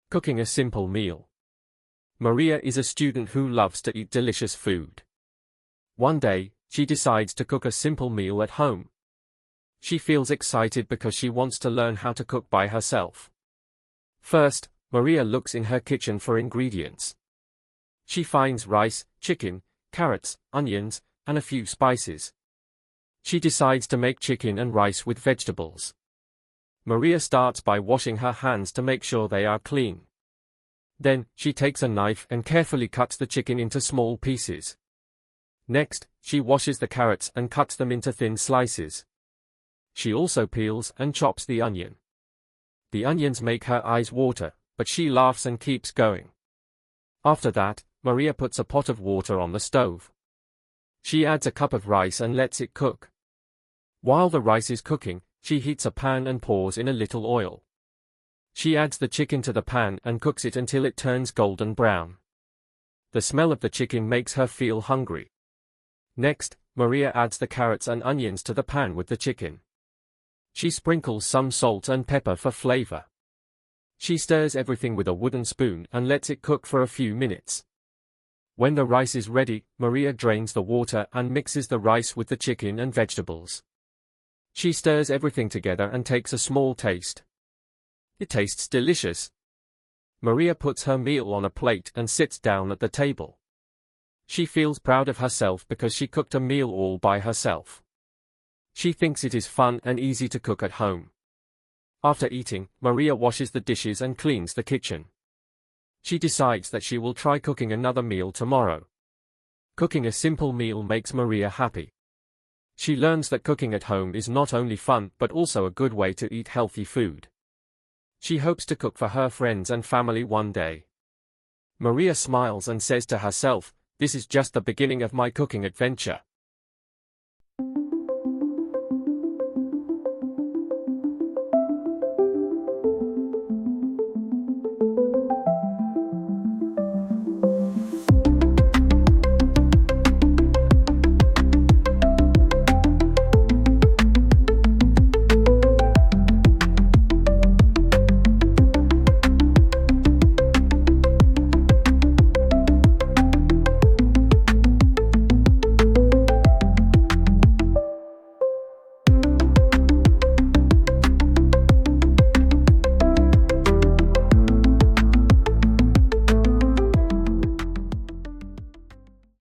Cooking a simple meal. Maria is a student who loves to eat delicious food. One day, she decides to cook a simple meal at home. She feels excited because she wants to learn how to cook by herself. First, Maria looks in her kitchen for ingredients. She finds rice, chicken, carrots, onions, and a few spices. She decides to make chicken and rice with vegetables. Maria starts by washing her hands to make sure they are clean. Then, she takes a knife and carefully cuts the chicken into small pieces. Next, she washes the carrots and cuts them into thin slices. She also peels and chops the onion. The onions make her eyes water, but she laughs and keeps going. After that, Maria puts a pot of water on the stove. She adds a cup of rice and lets it cook. While the rice is cooking, she heats a pan and pours in a little oil. She adds the chicken to the pan and cooks it until it turns golden brown. The smell of the chicken makes her feel hungry. Next, Maria adds the carrots and onions to the pan with the chicken. She sprinkles some salt and pepper for flavor. She stirs everything with a wooden spoon and lets it cook for a few minutes. When the rice is ready, Maria drains the water and mixes the rice with the chicken and vegetables. She stirs everything together and takes a small taste. It tastes delicious. Maria puts her meal on a plate and sits down at the table. She feels proud of herself because she cooked a meal all by herself. She thinks it is fun and easy to cook at home. After eating, Maria washes the dishes and cleans the kitchen. She decides that she will try cooking another meal tomorrow. Cooking a simple meal makes Maria happy. She learns that cooking at home is not only fun but also a good way to eat healthy food. She hopes to cook for her friends and family one day. Maria smiles and says to herself, "This is just the beginning of my cooking adventure."